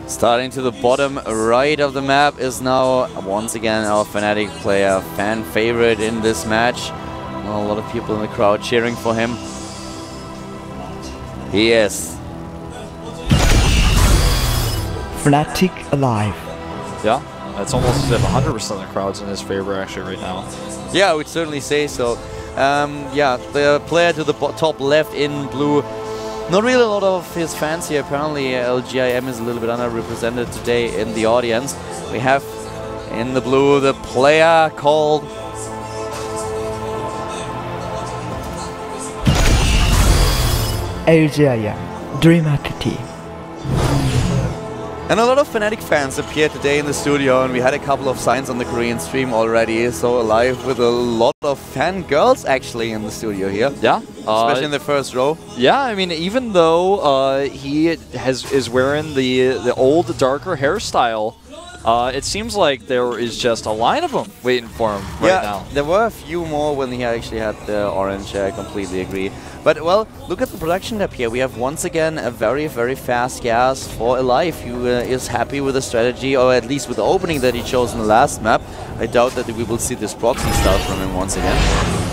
Starting to the bottom right of the map is now once again our Fnatic player, fan favorite in this match. A lot of people in the crowd cheering for him. He is Fnatic alive. Yeah, it's almost as if 100% of the crowd's in his favor actually right now. Yeah, I would certainly say so. Yeah, the player to the top left in blue, not really a lot of his fans here. Apparently LGIM is a little bit underrepresented today in the audience. We have in the blue the player called LGIM, DreamHack team. And a lot of Fnatic fans appeared today in the studio, and we had a couple of signs on the Korean stream already. So live with a lot of fangirls actually in the studio here. Yeah, especially in the first row. Yeah, I mean, even though he is wearing the old darker hairstyle, it seems like there is just a line of them waiting for him right now. There were a few more when he actually had the orange hair. I completely agree. But, well, look at the production tab here. We have once again a very, very fast gas for Alive, who is happy with the strategy, or at least with the opening that he chose in the last map. I doubt that we will see this proxy style from him once again.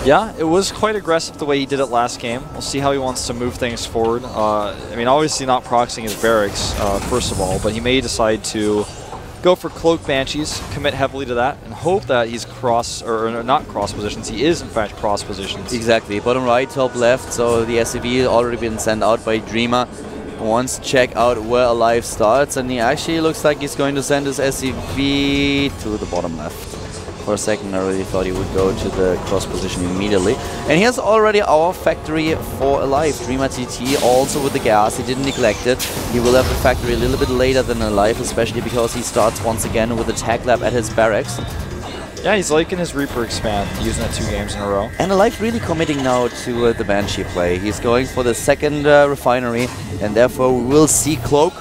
Yeah, it was quite aggressive the way he did it last game. We'll see how he wants to move things forward. I mean, obviously not proxying his barracks, first of all, but he may decide to go for cloak Banshees, commit heavily to that, and hope that he's cross, or not cross positions, he is in fact cross positions. Exactly, bottom right, top left, so the SCV already been sent out by Dreamer. Wants to check out where Alive starts, and he actually looks like he's going to send his SCV to the bottom left. For a second I really thought he would go to the cross position immediately. And here's already our factory for Alive. Dreamer TT also with the gas, he didn't neglect it. He will have the factory a little bit later than Alive, especially because he starts once again with the tag lab at his barracks. Yeah, he's liking his Reaper expand, using it 2 games in a row. And Alive really committing now to the Banshee play. He's going for the second refinery, and therefore we will see Cloak.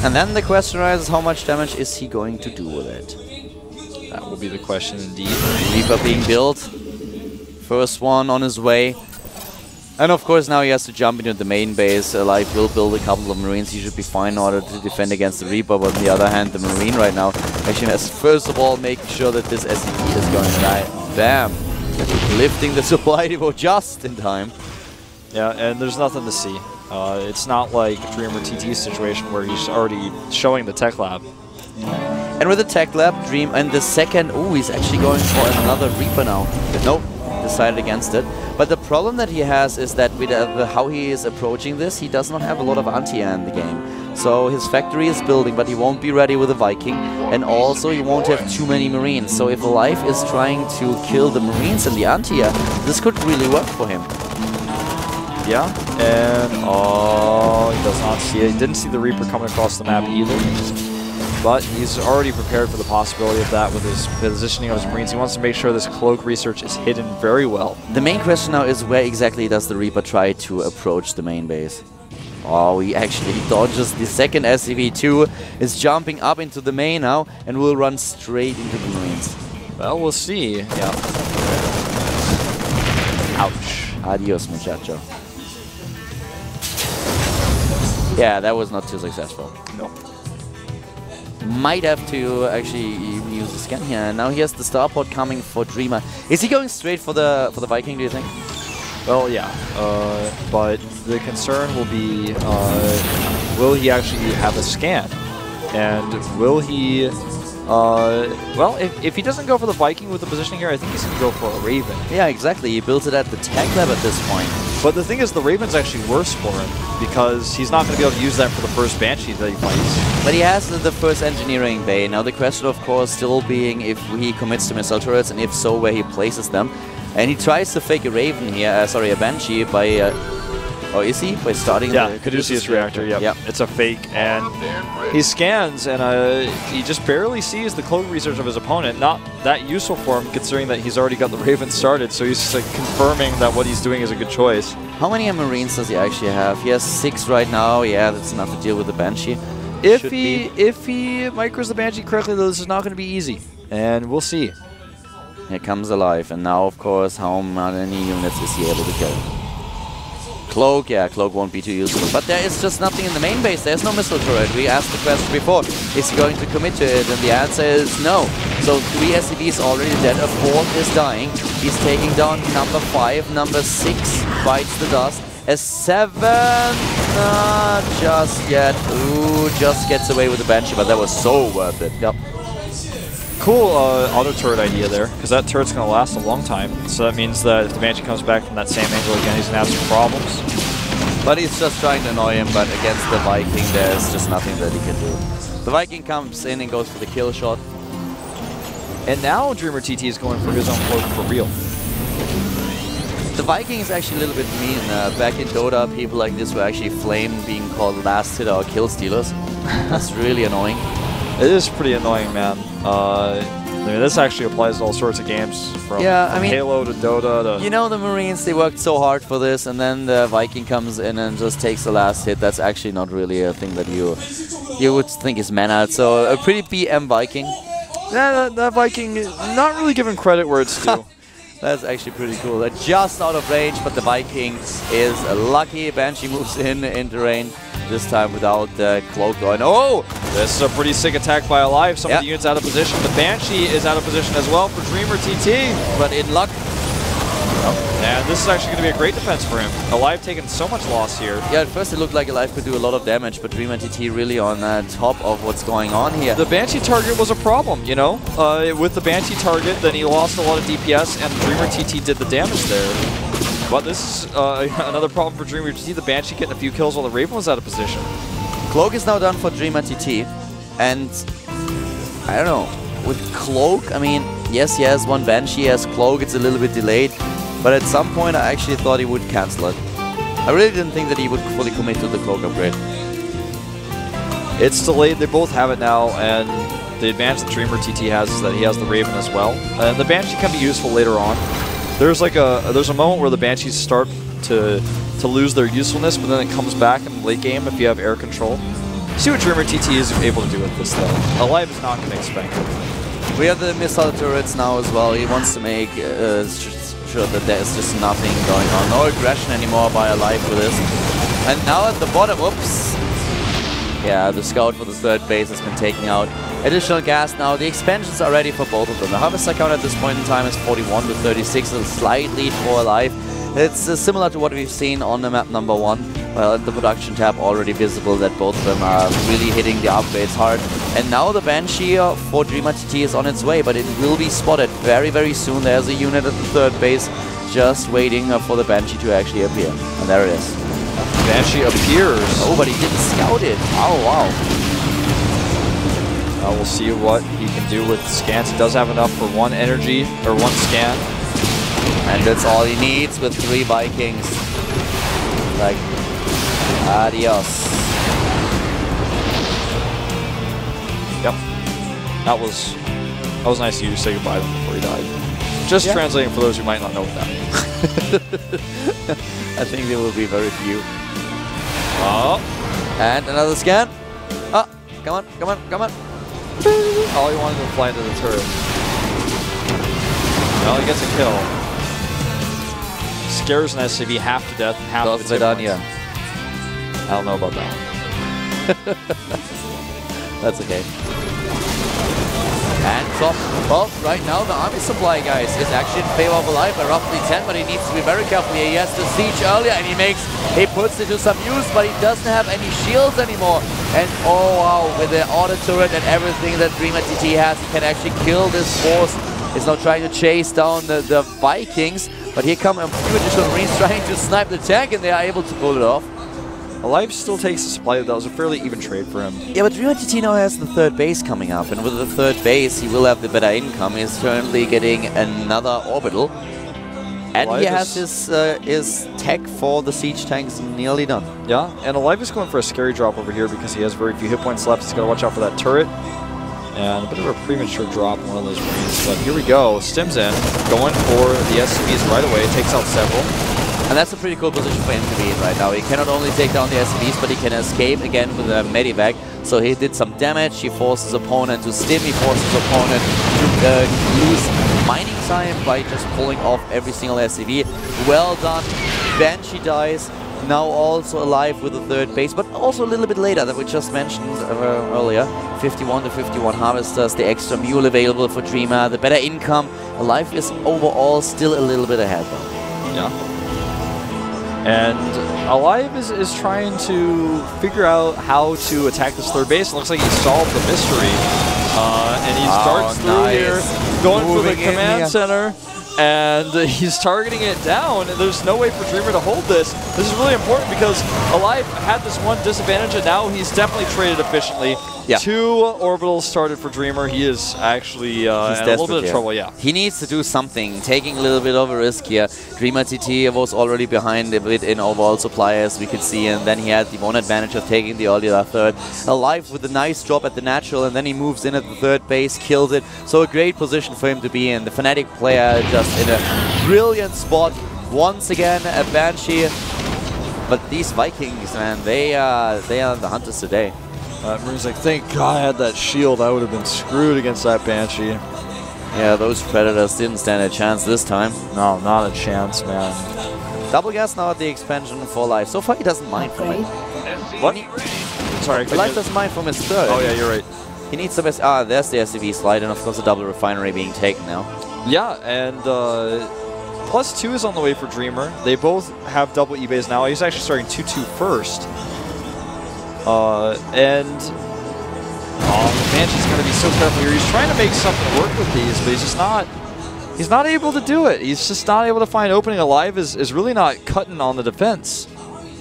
And then the question arises, how much damage is he going to do with it? That will be the question indeed. Reaper being built. First one on his way. And of course now he has to jump into the main base. Alive will build a couple of Marines. He should be fine in order to defend against the Reaper. But on the other hand, the Marine right now actually has first of all making sure that this SCP is going to die. Bam! Lifting the supply depot just in time. Yeah, and there's nothing to see. It's not like Dreamer TT's situation where he's already showing the tech lab. And with the tech lab, Dream, and the second, oh, he's actually going for another Reaper now. But nope, decided against it. But the problem that he has is that with how he is approaching this, he does not have a lot of anti-air in the game. So his factory is building, but he won't be ready with a Viking. And also he won't have too many Marines. So if Alive is trying to kill the Marines and the anti-air, this could really work for him. Yeah, and oh, he does not see it. He didn't see the Reaper coming across the map either. But he's already prepared for the possibility of that with his positioning of his Marines. He wants to make sure this cloak research is hidden very well. The main question now is where exactly does the Reaper try to approach the main base? Oh, he actually dodges the second SCV-2, is jumping up into the main now, and will run straight into the Marines. Well, we'll see. Yeah. Ouch. Adios, muchacho. Yeah, that was not too successful. No. Might have to actually use the scan here. Now he has the starport coming for Dreamer. Is he going straight for the Viking, do you think? Well, yeah. But the concern will be, will he actually have a scan? And will he... well, if he doesn't go for the Viking with the positioning here, I think he's going to go for a Raven. Yeah, exactly. He built it at the tech lab at this point. But the thing is, the Raven's actually worse for him, because he's not going to be able to use that for the first Banshee that he fights. But he has the first engineering bay. Now the question, of course, still being if he commits to missile turrets, and if so, where he places them. And he tries to fake a Raven here, sorry, a Banshee by... oh, is he? By starting the Caduceus reactor, yep. It's a fake, and he scans, and he just barely sees the cloak research of his opponent. Not that useful for him, considering that he's already got the Raven started, so he's just like confirming that what he's doing is a good choice. How many Marines does he actually have? He has 6 right now. Yeah, that's enough to deal with the Banshee. If he micros the Banshee correctly, though, this is not going to be easy, and we'll see. Here comes Alive, and now, of course, how many units is he able to kill? Cloak, yeah, Cloak won't be too useful. But there is just nothing in the main base. There's no missile turret. We asked the question before, is he going to commit to it? And the answer is no. So 3 SCVs already dead. A 4th is dying. He's taking down number 5. Number 6 bites the dust. A 7, not just yet. Ooh, just gets away with the Banshee, but that was so worth it. Yep. Cool auto turret idea there, because that turret's going to last a long time. So that means that if the Banshee comes back from that same angle again, he's going to have some problems. But he's just trying to annoy him, but against the Viking, there's just nothing that he can do. The Viking comes in and goes for the kill shot. And now Dreamer TT is going for his own cloak for real. The Viking is actually a little bit mean. Back in Dota, people like this were actually flamed being called last hitter or kill stealers. That's really annoying. It is pretty annoying, man. I mean, this actually applies to all sorts of games, from Halo to Dota to... You know, the Marines, they worked so hard for this, and then the Viking comes in and just takes the last hit. That's actually not really a thing that you would think is mannered. So a pretty BM Viking. Yeah, that Viking, not really given credit where it's due. That's actually pretty cool. They're just out of range, but the Viking is lucky. Banshee moves into range. This time without the cloak going. Oh! This is a pretty sick attack by Alive. Some of the units out of position. The Banshee is out of position as well for Dreamer TT. But in luck. And this is actually going to be a great defense for him. Alive taking so much loss here. Yeah, at first it looked like Alive could do a lot of damage, but Dreamer TT really on top of what's going on here. The Banshee target was a problem, you know? With the Banshee target, then he lost a lot of DPS, and Dreamer TT did the damage there. But this is another problem for Dreamer TT. The Banshee getting a few kills while the Raven was out of position. Cloak is now done for Dreamer TT. And I don't know. With Cloak, I mean, yes, he has one Banshee, he has Cloak, it's a little bit delayed. But at some point, I actually thought he would cancel it. I really didn't think that he would fully commit to the Cloak upgrade. It's delayed. They both have it now, and the advantage that Dreamer TT has is that he has the Raven as well. And the Banshee can be useful later on. There's like there's a moment where the Banshees start to lose their usefulness, but then it comes back in the late game if you have air control. See what Dreamer TT is able to do with this, though. Alive is not going to expect it. We have the missile turrets now as well. He wants to make sure that there's just nothing going on. No aggression anymore by Alive with this. And now at the bottom, oops. Yeah, the scout for the 3rd base has been taken out. Additional gas now. The expansions are ready for both of them. The harvester count at this point in time is 41 to 36, a slight lead for Alive. It's similar to what we've seen on the map number 1. Well, at the production tab already visible that both of them are really hitting the upgrades hard. And now the Banshee for Dreamer TT is on its way, but it will be spotted very, very soon. There's a unit at the 3rd base just waiting for the Banshee to actually appear. And there it is. Banshee appears. Oh, but he didn't scout it. Oh, wow. We'll see what he can do with scans. He does have enough for 1 energy, or 1 scan. And that's all he needs with 3 Vikings. Like, adios. Yep. That was nice of you to say goodbye to him before he died. Just translating for those who might not know what that means. I think there will be very few. Oh. And another scan. Oh, come on, come on, come on. All he wanted to fly into the turret. Well, he gets a kill. Scares an SCV half to death and half of its hit points. I don't know about that one. That's okay. And top, well, right now the army supply, guys, is actually in favor of Alive by roughly 10, but he needs to be very careful here. He has the siege earlier and he puts it to some use, but he doesn't have any shields anymore. And oh wow, with the auto turret and everything that Dreamer TT has, he can actually kill this force. He's now trying to chase down the Vikings, but here come a few additional Marines trying to snipe the tank, and they are able to pull it off. Alive still takes the supply. That was a fairly even trade for him. Yeah, but Dreamer TT now has the 3rd base coming up, and with the 3rd base, he will have the better income. He's currently getting another orbital, and Alive he has his tech for the siege tanks nearly done. Yeah, and Alive is going for a scary drop over here because he has very few hit points left. He's got to watch out for that turret. And a bit of a premature drop on one of those Marines. But here we go. Stims in, going for the SCVs right away. Takes out several. And that's a pretty cool position for him to be in right now. He can not only take down the SCVs, but he can escape again with a medivac. So he did some damage. He forced his opponent to stim. He forced his opponent to lose mining time by just pulling off every single SCV. Well done. Banshee dies. now also alive with the third base, but also a little bit later that we just mentioned earlier. 51 to 51 Harvesters, the extra mule available for Dreamer, the better income. Alive is overall still a little bit ahead though. Yeah. And Alive is trying to figure out how to attack this third base. It looks like he solved the mystery. And he starts through here, going for the command center, and he's targeting it down. There's no way for Dreamer to hold this. This is really important because Alive had this one disadvantage, and now he's definitely traded efficiently. Yeah. 2 orbitals started for Dreamer. He is actually in a little bit of trouble, yeah. He needs to do something, taking a little bit of a risk here. Dreamer TT was already behind a bit in overall supply, as we could see, and then he had the one advantage of taking the earlier third. Alive with a nice drop at the natural, and then he moves in at the third base, kills it. So a great position for him to be in. The Fnatic player just in a brilliant spot. Once again, a Banshee. But these Vikings, man, they are the hunters today. Maroon's like, thank God I had that shield. I would have been screwed against that Banshee. Yeah, those Predators didn't stand a chance this time. No, not a chance, man. Double gas now at the expansion for Life. So far, he doesn't mind from it. What? Sorry. Life doesn't mind from his third. Oh, yeah, you're right. He needs the best. Ah, there's the SCV slide, and of course, the double refinery being taken now. Yeah, and +2 is on the way for Dreamer. They both have double E-base now. He's actually starting 2-2 first. And Banshee's going to be so careful here. He's trying to make something work with these, but he's not able to do it. He's just not able to find opening. Alive is really not cutting on the defense.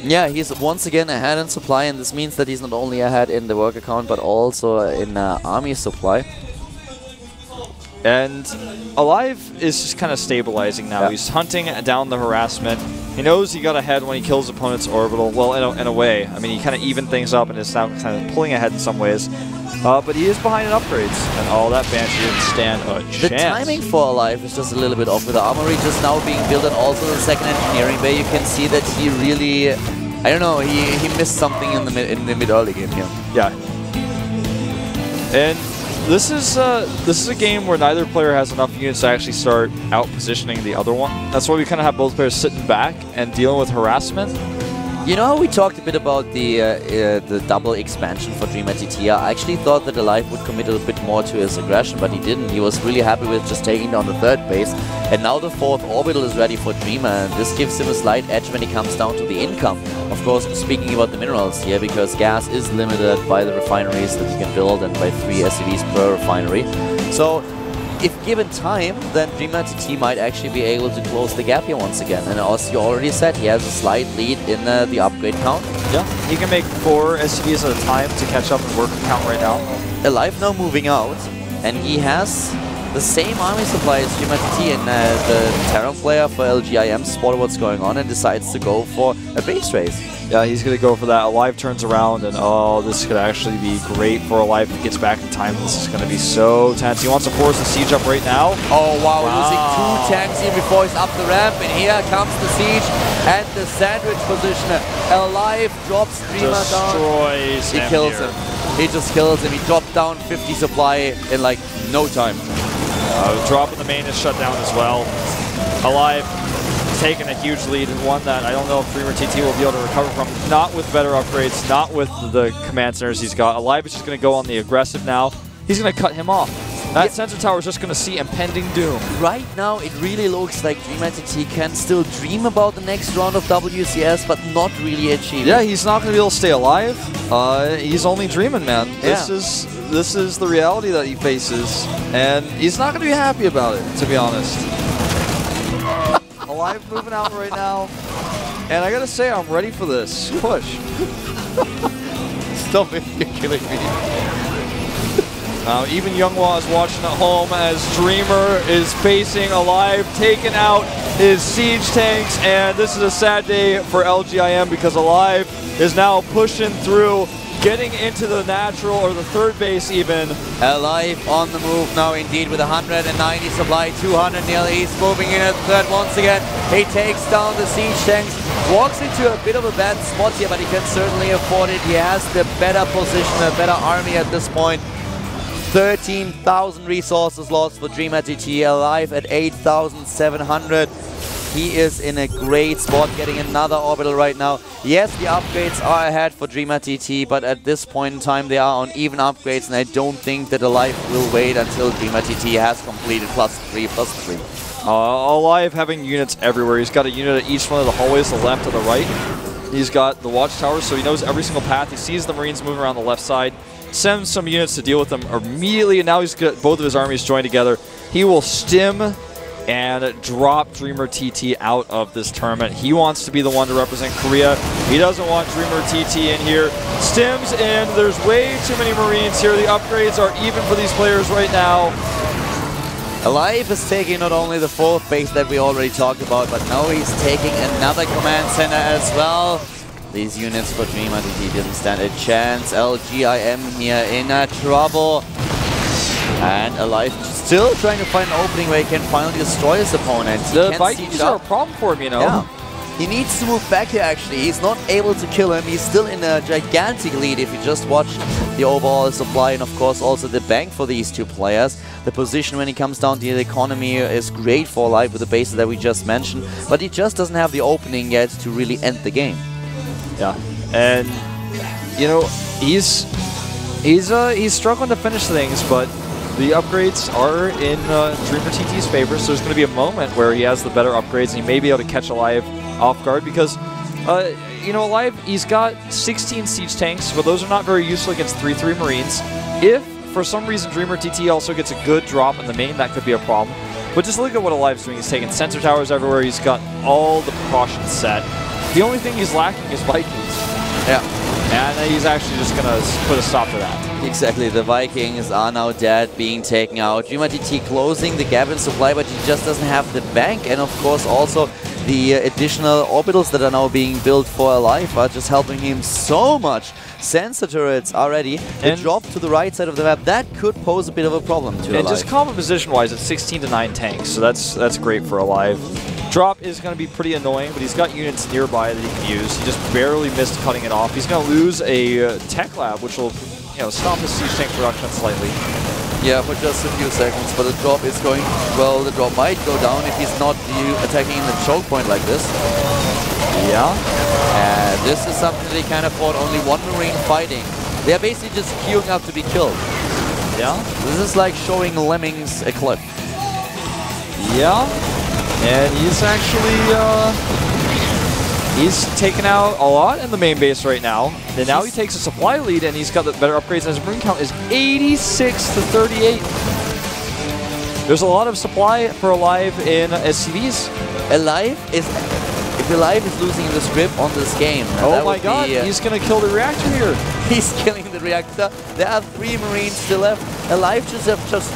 Yeah, he's once again ahead in supply, and this means that he's not only ahead in the work account, but also in army supply. And Alive is just kind of stabilizing now. Yeah. He's hunting down the harassment. He knows he got ahead when he kills opponent's orbital. Well, in a way. I mean, he kind of evened things up and is now kind of pulling ahead in some ways. But he is behind in upgrades. And all that Banshee didn't stand a chance. The timing for Alive is just a little bit off with the armory just now being built, and also the second engineering bay. You can see that he really, I don't know, he missed something in the mid-early game here. Yeah. And this is a game where neither player has enough units to actually start out-positioning the other one. That's why we kind of have both players sitting back and dealing with harassment. You know how we talked a bit about the double expansion for Dreamer TT? I actually thought that Alive would commit a bit more to his aggression, but he didn't. He was really happy with just taking down the third base. And now the fourth orbital is ready for Dreamer, and this gives him a slight edge when it comes down to the income. Of course, speaking about the minerals here, because gas is limited by the refineries that you can build and by 3 SCVs per refinery. So, if given time, then Dreamer TT might actually be able to close the gap here once again. And as you already said, he has a slight lead in the upgrade count. Yeah, he can make 4 SCVs at a time to catch up and work count right now. Alive now moving out, and he has the same army supply as Dreamer TT, and the Terran player for LGIM spotted what's going on and decides to go for a base race. Yeah, he's going to go for that. Alive turns around, and oh, this could actually be great for Alive if he gets back in time. This is going to be so tense. He wants to force the siege up right now. Oh, wow. Losing 2 tanks here before he's up the ramp, and here comes the siege and the sandwich positioner. Alive drops Dreamer down. He kills him. He just kills him. He dropped down 50 supply in like no time. Drop in the main is shut down as well. Alive taking a huge lead, and one that I don't know if Dreamer TT will be able to recover from. Not with better upgrades, not with the command centers he's got. Alive is just going to go on the aggressive now. He's going to cut him off. That sensor tower is just going to see impending doom. Right now, it really looks like Dreamer TT can still dream about the next round of WCS, but not really achieve it. Yeah, he's not going to be able to stay alive. He's only dreaming, man. Yeah. This is the reality that he faces, and he's not going to be happy about it, to be honest. Alive moving out right now, and I gotta say, I'm ready for this push. Stop it, you're killing me. Even Youngwa is watching at home as Dreamer is facing Alive, taking out his siege tanks, and this is a sad day for LGIM because Alive is now pushing through, getting into the natural, or the third base even. Alive on the move now indeed with 190 supply, 200 nil. He's moving in at third once again. He takes down the siege tanks, walks into a bit of a bad spot here, but he can certainly afford it. He has the better position, a better army at this point. 13,000 resources lost for Dreamer TT. Alive at 8,700. He is in a great spot, getting another orbital right now. Yes, the upgrades are ahead for Dreamer TT, but at this point in time they are on even upgrades, and I don't think that Alive will wait until Dreamer TT has completed +3/+3. Alive having units everywhere. He's got a unit at each one of the hallways, the left or the right. He's got the watchtower, so he knows every single path. He sees the Marines moving around the left side, sends some units to deal with them immediately, and now he's got both of his armies joined together. He will stim and drop Dreamer TT out of this tournament. He wants to be the one to represent Korea. He doesn't want Dreamer TT in here. Stims in. There's way too many Marines here. The upgrades are even for these players right now. Alive is taking not only the 4th base that we already talked about, but now he's taking another command center as well. These units for Dreamer TT didn't stand a chance. LGIM here in trouble. And Alive still trying to find an opening where he can finally destroy his opponent. The Vikings are a problem for him, you know. Yeah. He needs to move back here, actually. He's not able to kill him. He's still in a gigantic lead if you just watch the overall supply and, of course, also the bank for these two players. The position when he comes down to the economy is great for Alive with the bases that we just mentioned, but he just doesn't have the opening yet to really end the game. Yeah, and, you know, he's struggling to finish things, but the upgrades are in Dreamer TT's favor, so there's going to be a moment where he has the better upgrades and he may be able to catch Alive off guard because, you know, Alive, he's got 16 siege tanks, but those are not very useful against 3/3 Marines. If, for some reason, Dreamer TT also gets a good drop in the main, that could be a problem. But just look at what Alive's doing. He's taking sensor towers everywhere. He's got all the precautions set. The only thing he's lacking is Vikings. Yeah. And he's actually just going to put a stop to that. Exactly, the Vikings are now dead, being taken out. Dreamer TT closing the gap in supply, but he just doesn't have the bank. And of course also the additional orbitals that are now being built for Alive are just helping him so much. Sensor turrets are ready. They drop to the right side of the map. That could pose a bit of a problem to Alive. And just combat position-wise, it's 16 to 9 tanks, so that's great for Alive. Drop is going to be pretty annoying, but he's got units nearby that he can use. He just barely missed cutting it off. He's going to lose a tech lab, which will, you know, stop his siege tank production slightly. Yeah, for just a few seconds, but the drop is going, well, the drop might go down if he's not attacking in the choke point like this. Yeah. This is something they can't afford, only one Marine fighting. They are basically just queuing up to be killed. Yeah. This is like showing lemmings a clip. Yeah. And he's actually, he's taken out a lot in the main base right now. And now he takes a supply lead and he's got the better upgrades and his Marine count is 86 to 38. There's a lot of supply for Alive in SCVs. If Alive is losing the script on this game, oh my god, he's going to kill the reactor here. He's killing the reactor. There are 3 Marines still left. Alive just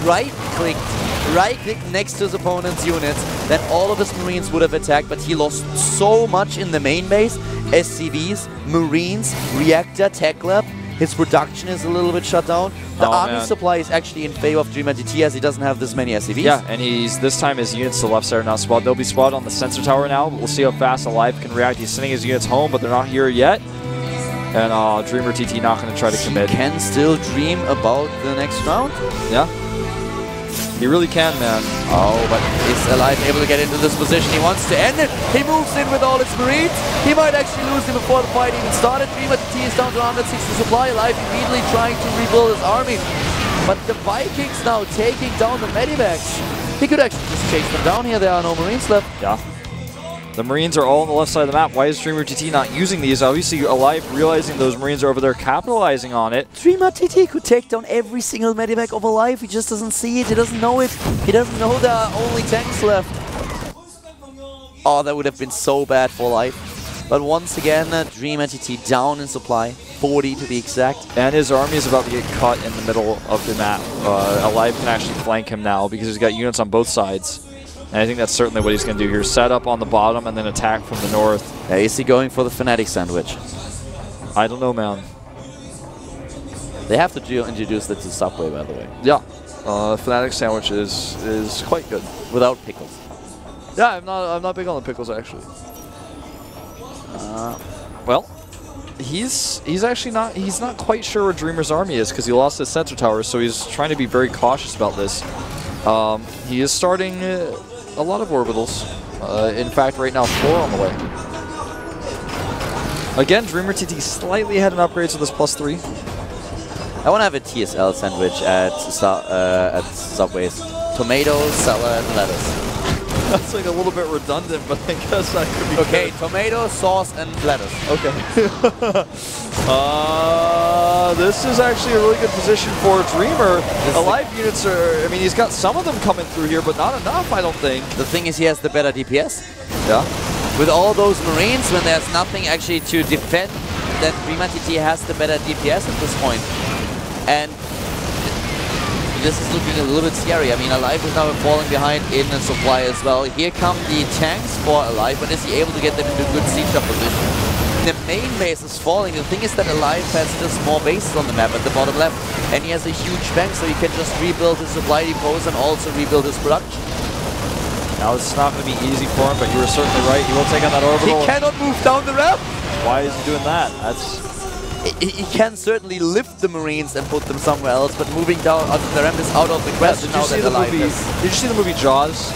right-clicked next to his opponent's units, then all of his Marines would have attacked, but he lost so much in the main base. SCVs, Marines, reactor, tech lab. His production is a little bit shut down. The army supply is actually in favor of Dreamer TT as he doesn't have this many SCVs. Yeah, and this time his units to the left side are not spotted. They'll be spotted on the sensor tower now, but we'll see how fast Alive can react. He's sending his units home, but they're not here yet. And Dreamer TT not going to try to commit. He can still dream about the next round. Yeah. He really can, man. Oh, but is Alive able to get into this position? He wants to end it. He moves in with all his Marines. He might actually lose him before the fight even started. Dreamer TT is down to 160 supply. Alive immediately trying to rebuild his army. But the Vikings now taking down the medivacs. He could actually just chase them down here. There are no Marines left. Yeah. The Marines are all on the left side of the map. Why is Dreamer TT not using these? Obviously, Alive realizing those Marines are over there capitalizing on it. Dreamer TT could take down every single medivac of Alive. He just doesn't see it. He doesn't know it. He doesn't know there are only tanks left. Oh, that would have been so bad for Alive. But once again, Dreamer TT down in supply. 40 to be exact. And his army is about to get cut in the middle of the map. Alive can actually flank him now because he's got units on both sides. And I think that's certainly what he's going to do here. Set up on the bottom and then attack from the north. Yeah, is he going for the Fnatic sandwich? I don't know, man. They have to introduce that to Subway, by the way. Yeah. Fnatic sandwich is quite good. Without pickles. Yeah, I'm not big on the pickles, actually. Well, he's actually not, he's not quite sure where Dreamer's army is because he lost his sensor tower, so he's trying to be very cautious about this. He is starting a lot of orbitals. In fact, right now 4 on the way. Again, Dreamer TT slightly ahead in upgrades with this +3. I want to have a TSL sandwich at Subway's. Tomatoes, salad, lettuce. That's like a little bit redundant, but I guess that could be okay. good. Tomato, sauce, and lettuce. Okay. This is actually a really good position for Dreamer. Alive units are, I mean, he's got some of them coming through here, but not enough, I don't think. The thing is, he has the better DPS. Yeah. With all those Marines, when there's nothing actually to defend, then Dreamer TT has the better DPS at this point. And this is looking a little bit scary. I mean, Alive is now falling behind in the supply as well. Here come the tanks for Alive, but is he able to get them into good siege position? The main base is falling. The thing is that Alive has just more bases on the map at the bottom left, and he has a huge bank, so he can just rebuild his supply depots and also rebuild his production. Now it's not going to be easy for him, but you were certainly right. He will take on that orbital. He cannot move down the ramp. Why is he doing that? That's... He can certainly lift the Marines and put them somewhere else, but moving down onto the ramp is out of the question. Did you see the movie Jaws?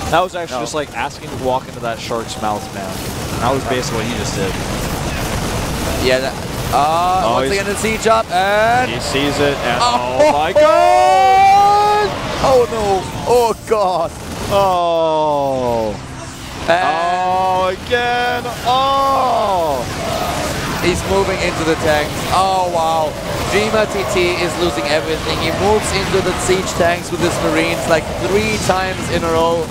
That was actually just like asking to walk into that shark's mouth, man. That was basically what he just did. Yeah. Once again, the siege up, and he sees it, and oh my god! Oh no! Oh god! Oh! Oh, again! Oh! He's moving into the tanks. Oh wow. Dreamer TT is losing everything. He moves into the siege tanks with his Marines like 3 times in a row.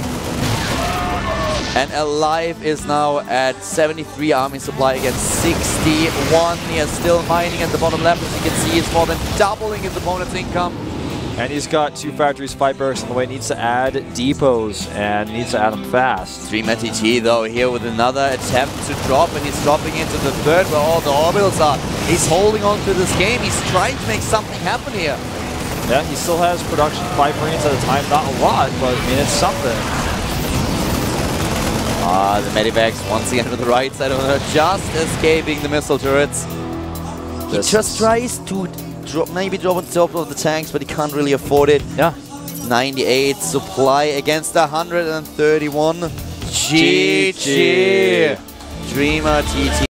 And Alive is now at 73 army supply against 61. He is still mining at the bottom left. As you can see, he's more than doubling his opponent's income. And he's got 2 factories, 5 barracks on the way. Needs to add depots, and needs to add them fast. Dreamer TT, though, here with another attempt to drop, and he's dropping into the third where all the orbitals are. He's holding on to this game. He's trying to make something happen here. Yeah, he still has production, 5 Marines at a time. Not a lot, but I mean, it's something. The medivacs once again to the right side of her, just escaping the missile turrets. He just tries to maybe drop on top of the tanks, but he can't really afford it. Yeah. 98 supply against 131. GG. Dreamer TT